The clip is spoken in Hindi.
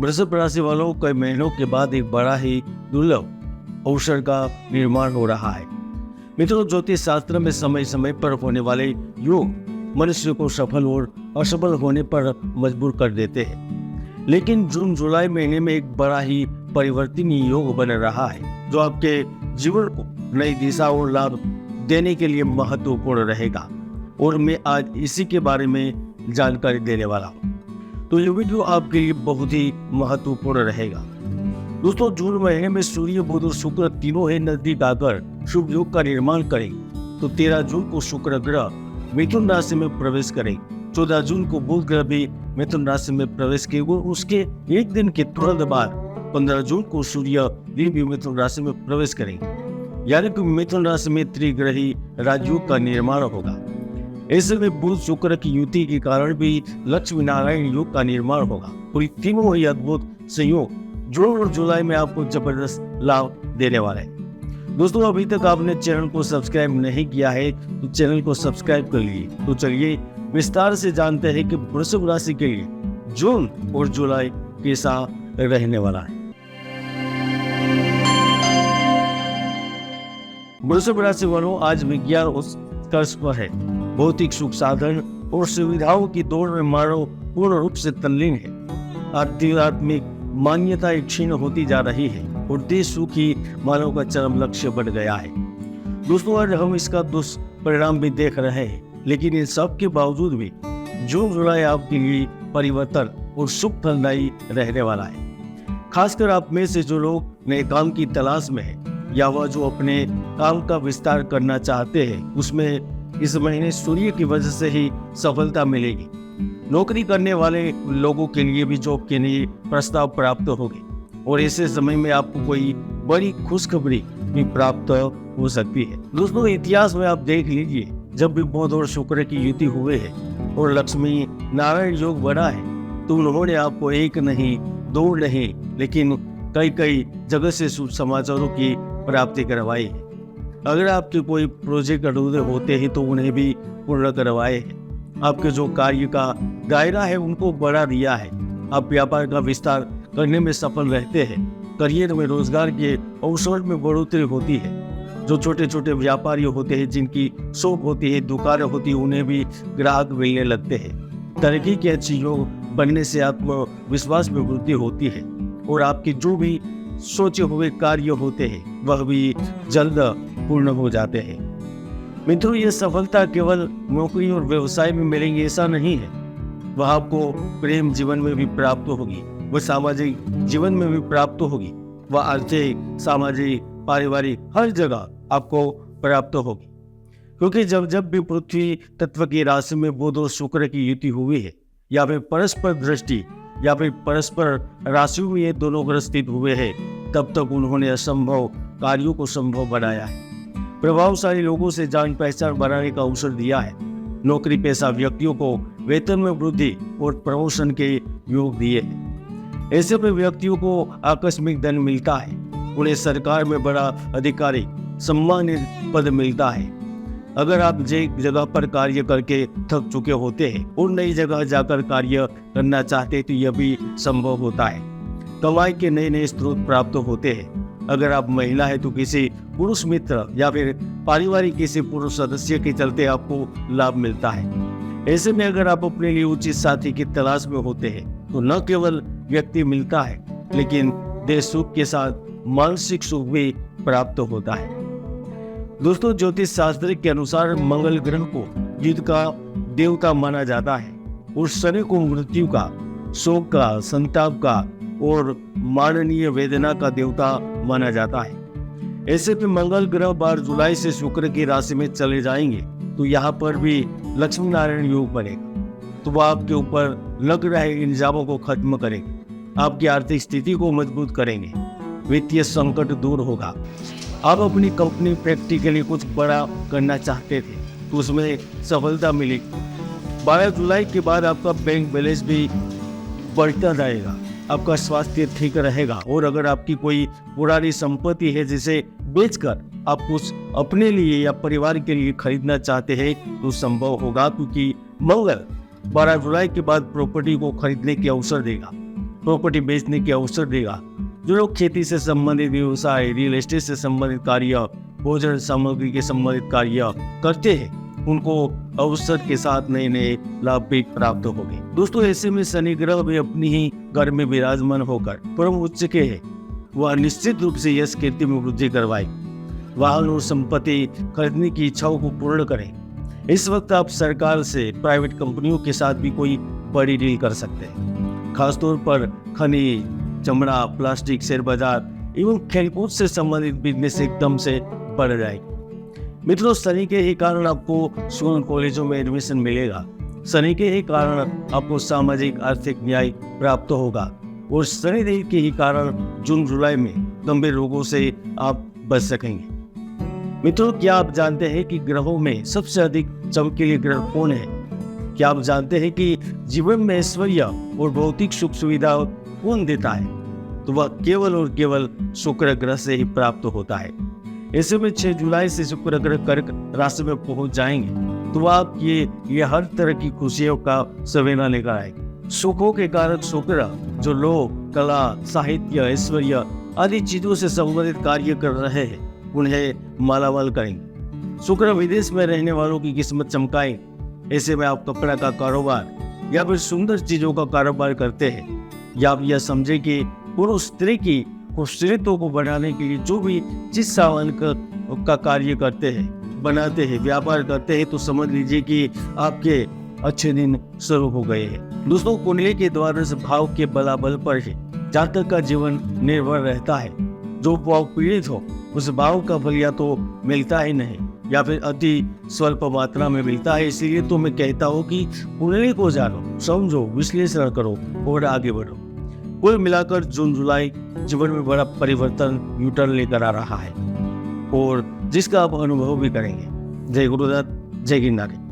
वृषभ राशि वालों कई महीनों के बाद एक बड़ा ही दुर्लभ अवसर का निर्माण हो रहा है। मित्रों, ज्योतिष शास्त्र में समय समय पर होने वाले योग मनुष्य को सफल और असफल होने पर मजबूर कर देते हैं, लेकिन जून जुलाई महीने में एक बड़ा ही परिवर्तनीय योग बन रहा है जो आपके जीवन को नई दिशा और लाभ देने के लिए महत्वपूर्ण रहेगा। और मैं आज इसी के बारे में जानकारी देने वाला हूँ, तो ये वीडियो आपके लिए बहुत ही महत्वपूर्ण रहेगा। दोस्तों, जून महीने में सूर्य, बुध और शुक्र तीनों ही नजदीक आकर शुभ योग का निर्माण करेंगे। तो 13 जून को शुक्र ग्रह मिथुन राशि में प्रवेश करेंगे। 14 जून को बुध ग्रह भी मिथुन राशि में प्रवेश करेंगे। उसके एक दिन के तुरंत बाद 15 जून को सूर्य भी मिथुन राशि में प्रवेश करेंगे, यानी कि मिथुन राशि में त्रिग्रही राजयोग का निर्माण होगा। ऐसे में बुध शुक्र की युति के कारण भी लक्ष्मी नारायण योग का निर्माण होगा। और तीनों ही अद्भुत संयोग जून और जुलाई में आपको जबरदस्त लाभ देने वाले हैं। दोस्तों, अभी तक आपने चैनल को सब्सक्राइब नहीं किया है तो चैनल को सब्सक्राइब कर लीजिए। तो चलिए विस्तार से जानते हैं कि वृषभ राशि के लिए जून और जुलाई कैसा रहने वाला है। वृषभ राशि वालों, आज विज्ञान उस कर्ष पर है। भौतिक सुख साधन और सुविधाओं की दौड़ में मानव पूर्ण रूप से तल्लीन है। आध्यात्मिक मान्यता क्षीण होती जा रही है और देश सुख ही मानव का चरम लक्ष्य बन गया है। दोस्तों, आज हम इसका दुष्परिणाम भी देख रहे हैं, लेकिन इन सब के बावजूद भी जून जुलाई आपके लिए परिवर्तन और सुख फलदायी रहने वाला है। खासकर आप में से जो लोग नए काम की तलाश में है या वह जो अपने काम का विस्तार करना चाहते हैं, उसमें इस महीने सूर्य की वजह से ही सफलता मिलेगी। नौकरी करने वाले लोगों के लिए भी जॉब के लिए प्रस्ताव प्राप्त होंगे और ऐसे समय में आपको कोई बड़ी खुशखबरी भी प्राप्त हो सकती है। दोस्तों, इतिहास में आप देख लीजिए, जब भी बुध और शुक्र की युति हुए है और लक्ष्मी नारायण योग बना है, तो उन्होंने आपको एक नहीं, दो नहीं, लेकिन कई जगह से शुभ समाचारों की प्राप्ति करवाई है। अगर आपके कोई प्रोजेक्ट अधूरे होते हैं तो उन्हें भी पूर्ण करवाए हैं। आपके जो कार्य का दायरा है उनको बढ़ा दिया है। आप व्यापार का विस्तार करने में सफल रहते हैं। करियर में, रोजगार के अवसर में बढ़ोतरी होती है। जो छोटे छोटे व्यापारी होते हैं, जिनकी शॉप होती है, दुकानें होती है, उन्हें भी ग्राहक मिलने लगते हैं। तरक्की के अच्छे योग बनने से आत्मविश्वास में वृद्धि होती है और आपके जो भी सोचे हुए कार्य होते हैं वह भी जल्द पूर्ण हो जाते हैं। मित्रों, ये सफलता केवल नौकरी और व्यवसाय में मिलेंगी ऐसा नहीं है, वह आपको प्रेम जीवन में भी प्राप्त होगी, वह सामाजिक जीवन में भी प्राप्त होगी, वह आर्थिक, सामाजिक, पारिवारिक हर जगह आपको प्राप्त होगी। क्योंकि जब भी पृथ्वी तत्व की राशि में बुध और शुक्र की युति हुई है, या फिर परस्पर दृष्टि या फिर परस्पर राशियों में ये दोनों ग्रह स्थित हुए हैं, तब तक उन्होंने असंभव कार्यों को संभव बनाया है। प्रभावशाली लोगों से जान पहचान बनाने का अवसर दिया है। नौकरी पेशा व्यक्तियों को वेतन में वृद्धि और प्रमोशन के योग दिए हैं। ऐसे में व्यक्तियों को आकस्मिक धन मिलता है। उन्हें सरकार में बड़ा अधिकारी सम्मानित पद मिलता है। अगर आप एक जगह पर कार्य करके थक चुके होते हैं और नई जगह जाकर कार्य करना चाहते हैं, तो यह भी संभव होता है। कमाई के नए स्रोत प्राप्त होते हैं। अगर आप महिला है तो किसी पुरुष मित्र या फिर पारिवारिक किसी पुरुष सदस्य के चलते आपको लाभ मिलता है। ऐसे में अगर आप अपने लिए उचित साथी की तलाश में होते हैं तो न केवल व्यक्ति मिलता है, लेकिन देह सुख के साथ मानसिक सुख भी प्राप्त होता है। दोस्तों, ज्योतिष शास्त्र के अनुसार मंगल ग्रह को युद्ध का देवता माना जाता है और शनि को मृत्यु का, शोक का, संताप का और माननीय वेदना का देवता माना जाता है। ऐसे में मंगल ग्रह 12 जुलाई से शुक्र की राशि में चले जाएंगे तो यहाँ पर भी लक्ष्मी नारायण योग बनेगा। तो वह आपके ऊपर लग रहे इल्जामों को खत्म करेंगे, आपकी आर्थिक स्थिति को मजबूत करेंगे, वित्तीय संकट दूर होगा। आप अपनी कंपनी फैक्ट्री के लिए कुछ बड़ा करना चाहते थे तो उसमें सफलता मिलेगी। 12 जुलाई के बाद आपका बैंक बैलेंस भी बढ़ता जाएगा, आपका स्वास्थ्य ठीक रहेगा। और अगर आपकी कोई पुरानी संपत्ति है जिसे बेचकर आप कुछ अपने लिए या परिवार के लिए खरीदना चाहते हैं तो संभव होगा, क्योंकि मंगल 12 जुलाई के बाद प्रॉपर्टी को खरीदने के अवसर देगा। प्रॉपर्टी बेचने के अवसर देगा। जो लोग खेती से संबंधित व्यवसाय, रियल एस्टेट से संबंधित कार्य, भोजन सामग्री के संबंधित कार्य करते हैं, उनको अवसर के साथ नए नए लाभ भी प्राप्त होंगे। दोस्तों, ऐसे में शनि ग्रह भी अपनी ही घर में विराजमान होकर परम उच्च के है, वह निश्चित रूप से यश कीर्ति में वृद्धि करवाए, वाहन और संपत्ति खरीदने की इच्छाओं को पूर्ण करें। इस वक्त आप सरकार से, प्राइवेट कंपनियों के साथ भी कोई बड़ी डील कर सकते हैं। खासतौर पर खनिज, चमड़ा, प्लास्टिक, शेयर बाजार एवं खेलकूद से संबंधित बिजनेस एकदम से बढ़ जाएगी। मित्रों, शनि के ही कारण आपको स्कूल कॉलेजों में एडमिशन मिलेगा। शनि के ही कारण आपको सामाजिक आर्थिक न्याय प्राप्त होगा और शनिदेव के ही कारण जून जुलाई में गंभीर रोगों से आप बच सकेंगे। मित्रों, क्या आप जानते हैं कि ग्रहों में सबसे अधिक चमकीले ग्रह कौन है? क्या आप जानते हैं कि जीवन में ऐश्वर्य और भौतिक सुख सुविधा कौन देता है? तो वह केवल और केवल शुक्र ग्रह से ही प्राप्त होता है। ऐसे में 6 जुलाई से शुक्र ग्रह कर्क राशि में पहुंच जाएंगे तो आपके ये हर तरह की खुशियों का सवेरा लेकर आएंगे। सुखों के कारक शुक्र, जो लोग कला, साहित्य, ऐश्वर्य आदि चीजों से संबंधित कार्य कर रहे हैं, उन्हें मालामाल करेंगे। शुक्र विदेश में रहने वालों की किस्मत चमकाएंगे। ऐसे में आप कपड़ा का कारोबार या फिर सुंदर चीजों का कारोबार करते हैं, या आप यह समझे कि पुरुष स्त्री की खूबसूरतों को बढ़ाने के लिए जो भी जिस सामान का कार्य करते हैं, बनाते हैं, व्यापार करते हैं, तो समझ लीजिए कि आपके अच्छे दिन शुरू हो गए हैं। दोस्तों, कुंडली के द्वादश भाव के बलाबल पर ही जातक का जीवन निर्भर रहता है। जो भाव पीड़ित हो उस भाव का फल या तो मिलता ही नहीं या फिर अति स्वल्प मात्रा में मिलता है। इसीलिए तो मैं कहता हूँ कि कुंडली को जानो, समझो, विश्लेषण करो और आगे बढ़ो। कुल मिलाकर जून जुलाई जीवन में बड़ा परिवर्तन, यूटर्न लेकर आ रहा है और जिसका आप अनुभव भी करेंगे। जय गुरुदत्त, जय गिरनारी।